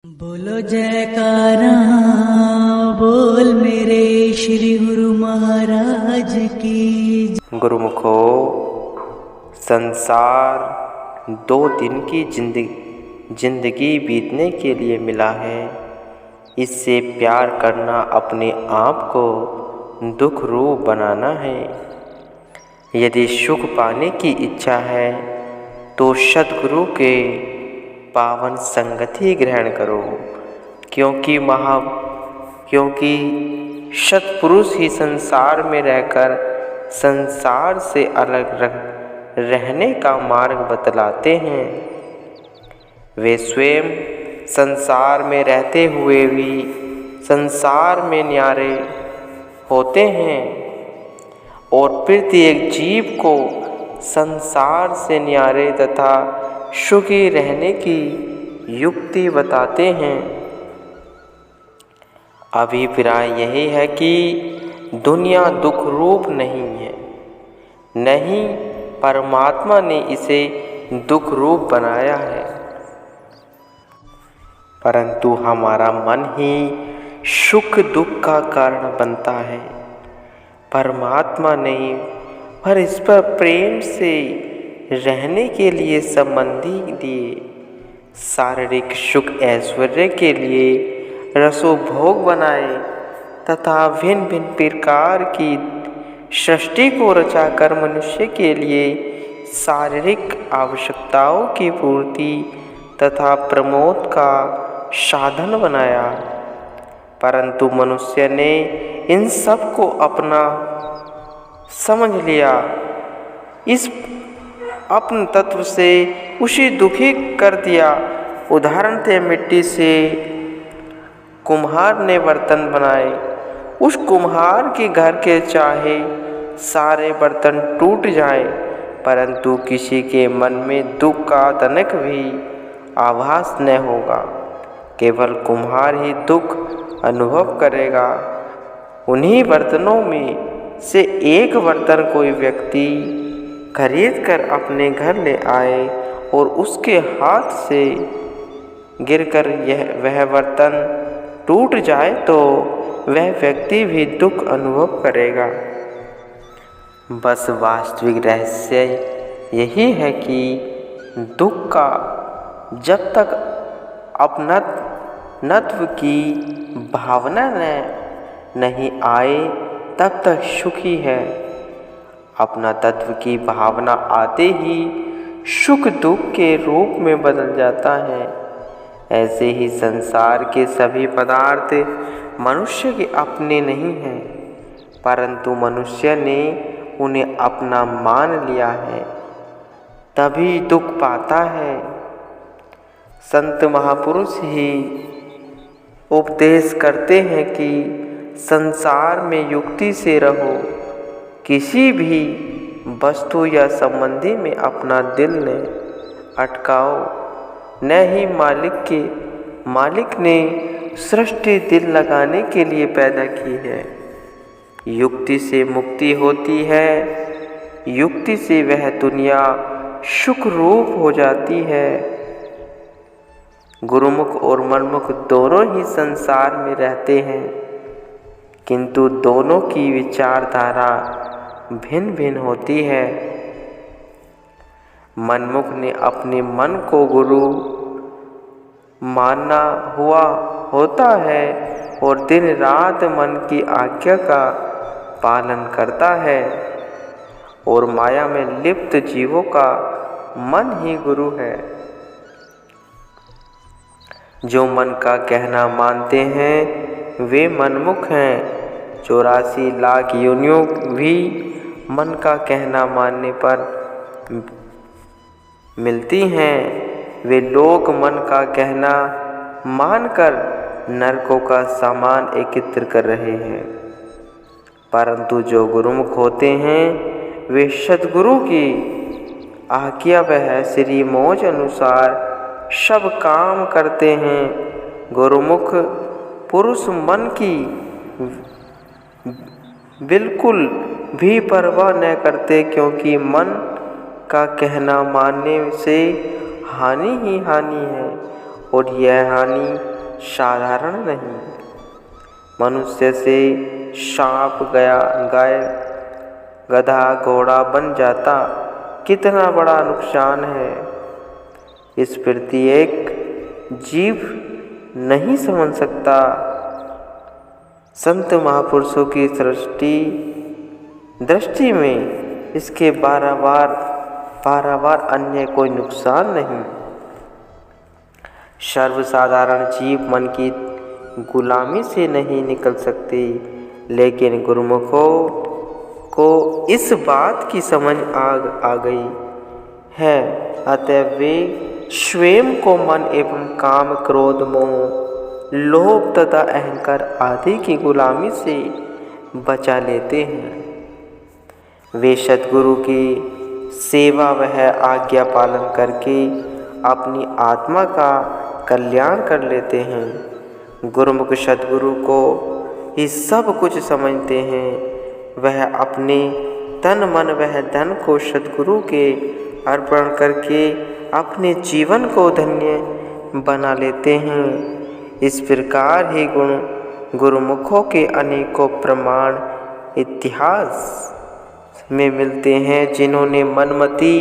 बोलो जयकारा बोल मेरे श्री गुरु महाराज की। गुरुमुखो, संसार 2 दिन की जिंदगी बीतने के लिए मिला है। इससे प्यार करना अपने आप को दुख रूप बनाना है। यदि सुख पाने की इच्छा है तो सद्गुरु के पावन संगति ग्रहण करो, क्योंकि सत्पुरुष ही संसार में रहकर संसार से अलग रहने का मार्ग बतलाते हैं। वे स्वयं संसार में रहते हुए भी संसार में न्यारे होते हैं और प्रत्येक जीव को संसार से न्यारे तथा सुखी रहने की युक्ति बताते हैं। अभिप्राय यही है कि दुनिया दुख रूप नहीं है, नहीं परमात्मा ने इसे दुख रूप बनाया है, परंतु हमारा मन ही सुख दुख का कारण बनता है। परमात्मा ने परस्पर प्रेम से रहने के लिए संबंधी दिए, शारीरिक सुख ऐश्वर्य के लिए रसोभोग बनाए तथा भिन्न भिन्न प्रकार की सृष्टि को रचाकर मनुष्य के लिए शारीरिक आवश्यकताओं की पूर्ति तथा प्रमोद का साधन बनाया। परंतु मनुष्य ने इन सब को अपना समझ लिया, इस अपने तत्व से उसी दुखी कर दिया। उदाहरण थे, मिट्टी से कुम्हार ने बर्तन बनाए, उस कुम्हार के घर के चाहे सारे बर्तन टूट जाएं, परंतु किसी के मन में दुख का तनिक भी आभास न होगा। केवल कुम्हार ही दुख अनुभव करेगा। उन्हीं बर्तनों में से एक बर्तन कोई व्यक्ति खरीद कर अपने घर ले आए और उसके हाथ से गिरकर वह बर्तन टूट जाए तो वह व्यक्ति भी दुख अनुभव करेगा। बस वास्तविक रहस्य यही है कि दुख का जब तक अपनत्व की भावना नहीं आए तब तक सुखी है। अपना तत्व की भावना आते ही सुख दुख के रूप में बदल जाता है। ऐसे ही संसार के सभी पदार्थ मनुष्य के अपने नहीं हैं, परंतु मनुष्य ने उन्हें अपना मान लिया है, तभी दुख पाता है। संत महापुरुष ही उपदेश करते हैं कि संसार में युक्ति से रहो, किसी भी वस्तु या संबंधी में अपना दिल न अटकाओ। न ही मालिक ने सृष्टि दिल लगाने के लिए पैदा की है। युक्ति से मुक्ति होती है, युक्ति से वह दुनिया सुख रूप हो जाती है। गुरुमुख और मनमुख दोनों ही संसार में रहते हैं, किंतु दोनों की विचारधारा भिन्न भिन्न होती है। मनमुख ने अपने मन को गुरु माना हुआ होता है और दिन रात मन की आज्ञा का पालन करता है, और माया में लिप्त जीवों का मन ही गुरु है। जो मन का कहना मानते हैं वे मनमुख हैं। 84 लाख योनियों भी मन का कहना मानने पर मिलती हैं। वे लोग मन का कहना मानकर नरकों का सामान एकत्र कर रहे हैं, परंतु जो गुरुमुख होते हैं वे सद्गुरु की आज्ञा वह श्री मौज अनुसार सब काम करते हैं। गुरुमुख पुरुष मन की बिल्कुल भी परवाह न करते, क्योंकि मन का कहना मानने से हानि ही हानि है और यह हानि साधारण नहीं। मनुष्य से सांप गाय गधा घोड़ा बन जाता कितना बड़ा नुकसान है, इस प्रत्येक जीव नहीं समझ सकता। संत महापुरुषों की दृष्टि में इसके बार अन्य कोई नुकसान नहीं। सर्वसाधारण जीव मन की गुलामी से नहीं निकल सकते, लेकिन गुरुमुखों को इस बात की समझ आ गई है, अतः वे स्वयं को मन एवं काम क्रोध मोह लोभ तथा अहंकार आदि की गुलामी से बचा लेते हैं। वे सद्गुरु की सेवा वह आज्ञा पालन करके अपनी आत्मा का कल्याण कर लेते हैं। गुरुमुख सद्गुरु को ही सब कुछ समझते हैं। वह अपने तन मन वह धन को सद्गुरु के अर्पण करके अपने जीवन को धन्य बना लेते हैं। इस प्रकार ही गुरुमुखों के अनेकों प्रमाण इतिहास में मिलते हैं, जिन्होंने मनमति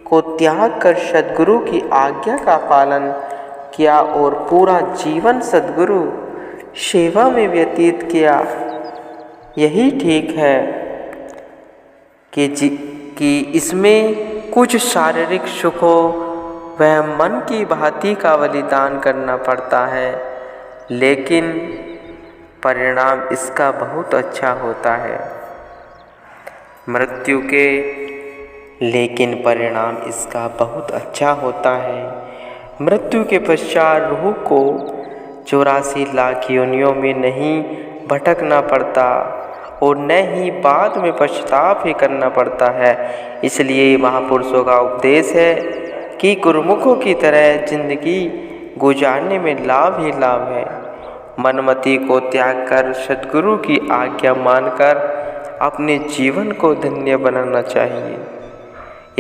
को त्याग कर सद्गुरु की आज्ञा का पालन किया और पूरा जीवन सद्गुरु सेवा में व्यतीत किया। यही ठीक है कि इसमें कुछ शारीरिक सुखों वह मन की भांति का बलिदान करना पड़ता है, लेकिन परिणाम इसका बहुत अच्छा होता है। मृत्यु के पश्चात रूह को 84 लाख योनियों में नहीं भटकना पड़ता और न ही बाद में पश्चाताप ही करना पड़ता है। इसलिए महापुरुषों का उपदेश है कि गुरुमुखों की तरह जिंदगी गुजारने में लाभ ही लाभ है। मनमति को त्याग कर सद्गुरु की आज्ञा मानकर अपने जीवन को धन्य बनाना चाहिए।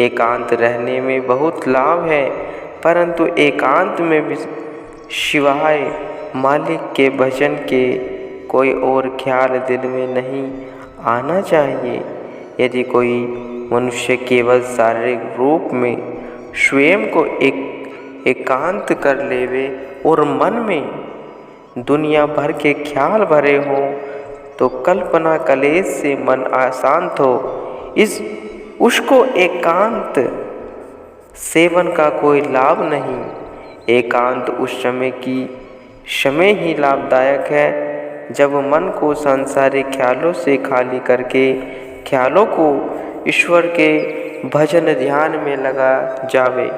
एकांत रहने में बहुत लाभ है, परंतु एकांत में भी सिवाय मालिक के भजन के कोई और ख्याल दिल में नहीं आना चाहिए। यदि कोई मनुष्य केवल शारीरिक रूप में स्वयं को एकांत कर लेवे और मन में दुनिया भर के ख्याल भरे हों, तो कल्पना कलेश से मन अशांत हो उसको एकांत सेवन का कोई लाभ नहीं। एकांत उस समय ही लाभदायक है जब मन को सांसारिक ख्यालों से खाली करके ख्यालों को ईश्वर के भजन ध्यान में लगा जावे।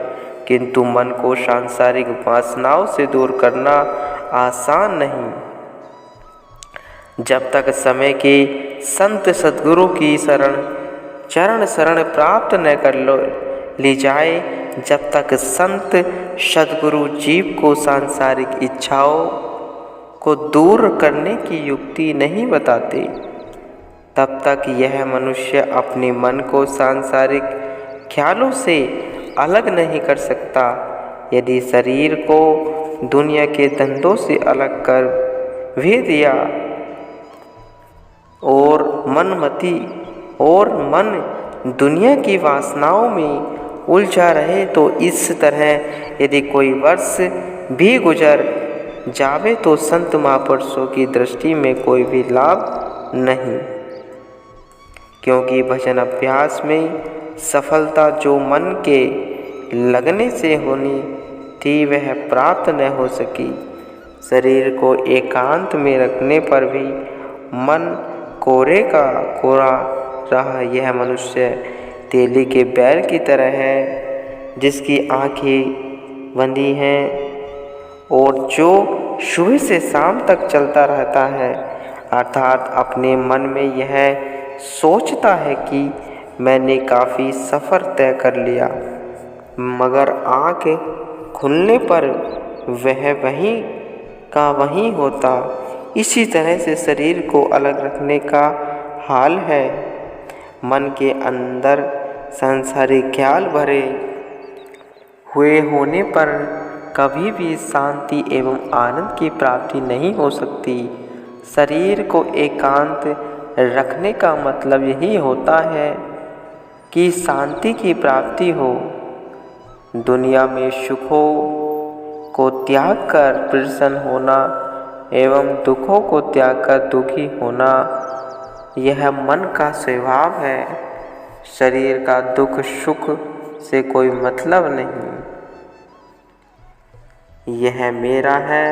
किंतु मन को सांसारिक वासनाओं से दूर करना आसान नहीं। जब तक समय के संत सद्गुरु की चरण शरण प्राप्त न कर ली जाए, जब तक संत सद्गुरु जीव को सांसारिक इच्छाओं को दूर करने की युक्ति नहीं बताते, तब तक यह मनुष्य अपने मन को सांसारिक ख्यालों से अलग नहीं कर सकता। यदि शरीर को दुनिया के धंधों से अलग कर भेद दिया और मन दुनिया की वासनाओं में उलझा रहे, तो इस तरह यदि कोई वर्ष भी गुजर जावे तो संत महापुरुषों की दृष्टि में कोई भी लाभ नहीं। क्योंकि भजन अभ्यास में सफलता जो मन के लगने से होनी थी वह प्राप्त न हो सकी। शरीर को एकांत में रखने पर भी मन कोरे का कोरा रहा। यह मनुष्य तेली के बैल की तरह है, जिसकी आंखें बंधी हैं और जो सुबह से शाम तक चलता रहता है, अर्थात अपने मन में यह सोचता है कि मैंने काफ़ी सफ़र तय कर लिया, मगर आँख खुलने पर वह वहीं का वहीं होता। इसी तरह से शरीर को अलग रखने का हाल है। मन के अंदर सांसारिक ख्याल भरे हुए होने पर कभी भी शांति एवं आनंद की प्राप्ति नहीं हो सकती। शरीर को एकांत रखने का मतलब यही होता है कि शांति की प्राप्ति हो। दुनिया में सुखों को त्याग कर प्रसन्न होना एवं दुखों को त्याग कर दुखी होना, यह मन का स्वभाव है। शरीर का दुख सुख से कोई मतलब नहीं। यह मेरा है,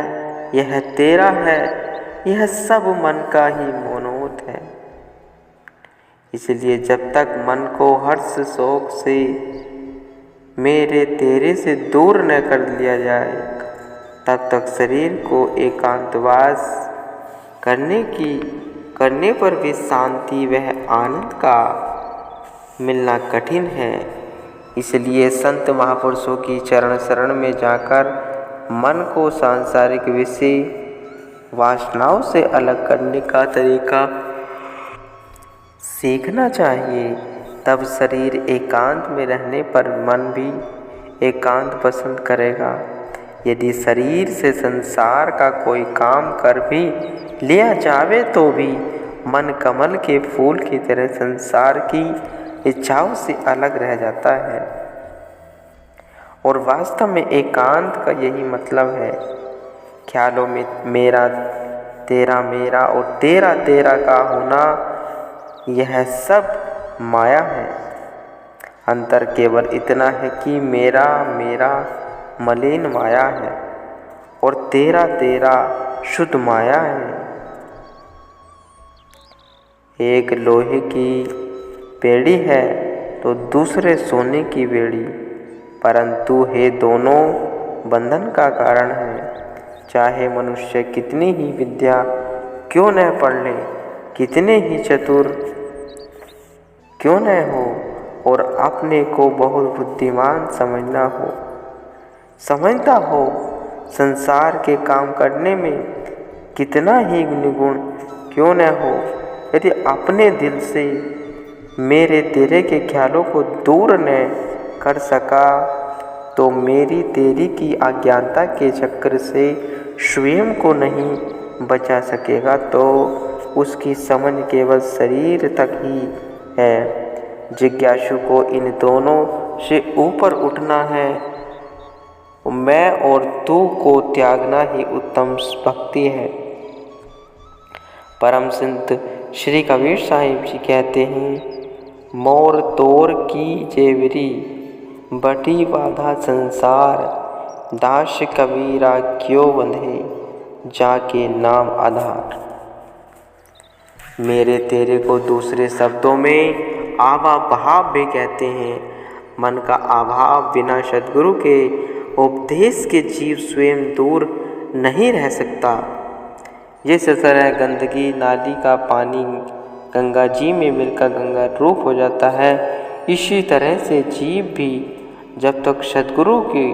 यह तेरा है, यह सब मन का ही मनोत है। इसलिए जब तक मन को हर्ष शोक से मेरे तेरे से दूर न कर लिया जाए, तब तक शरीर को एकांतवास करने पर भी शांति वह आनंद का मिलना कठिन है। इसलिए संत महापुरुषों की चरण शरण में जाकर मन को सांसारिक विषय वासनाओं से अलग करने का तरीका सीखना चाहिए। तब शरीर एकांत में रहने पर मन भी एकांत पसंद करेगा। यदि शरीर से संसार का कोई काम कर भी लिया जावे तो भी मन कमल के फूल की तरह संसार की इच्छाओं से अलग रह जाता है। और वास्तव में एकांत का यही मतलब है। ख्यालों में मेरा मेरा और तेरा तेरा का होना, यह सब माया है। अंतर केवल इतना है कि मेरा मेरा मलिन माया है और तेरा तेरा शुद्ध माया है। एक लोहे की बेड़ी है तो दूसरे सोने की बेड़ी, परंतु हे दोनों बंधन का कारण है। चाहे मनुष्य कितनी ही विद्या क्यों न पढ़ ले, कितने ही चतुर क्यों न हो और अपने को बहुत बुद्धिमान समझता हो, संसार के काम करने में कितना ही निपुण क्यों न हो, यदि अपने दिल से मेरे तेरे के ख्यालों को दूर न कर सका तो मेरी तेरी की अज्ञानता के चक्कर से स्वयं को नहीं बचा सकेगा। तो उसकी समझ केवल शरीर तक ही है। जिज्ञासु को इन दोनों से ऊपर उठना है। मैं और तू को त्यागना ही उत्तम भक्ति है। परम संत श्री कबीर साहिब जी कहते हैं, मोर तोर की जेवरी बटी बाधा संसार, दास कबीरा क्यों बंधे जाके नाम आधार। मेरे तेरे को दूसरे शब्दों में आवाभाव भी कहते हैं। मन का अभाव बिना सद्गुरु के उपदेश के जीव स्वयं दूर नहीं रह सकता। जिस तरह गंदगी नाली का पानी गंगा जी में मिलकर गंगा रूप हो जाता है, इसी तरह से जीव भी जब तक सद्गुरु की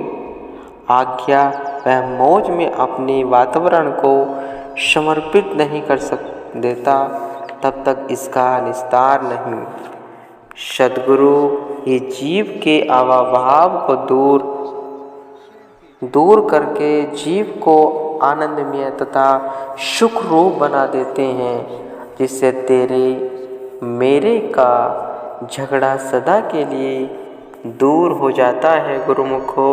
आज्ञा वह मौज में अपने वातावरण को समर्पित नहीं कर देता, तब तक इसका निस्तार नहीं। सद्गुरु ही जीव के आवाभाव को दूर करके जीव को आनंदमय तथा सुख रूप बना देते हैं, जिससे तेरे मेरे का झगड़ा सदा के लिए दूर हो जाता है। गुरुमुखो।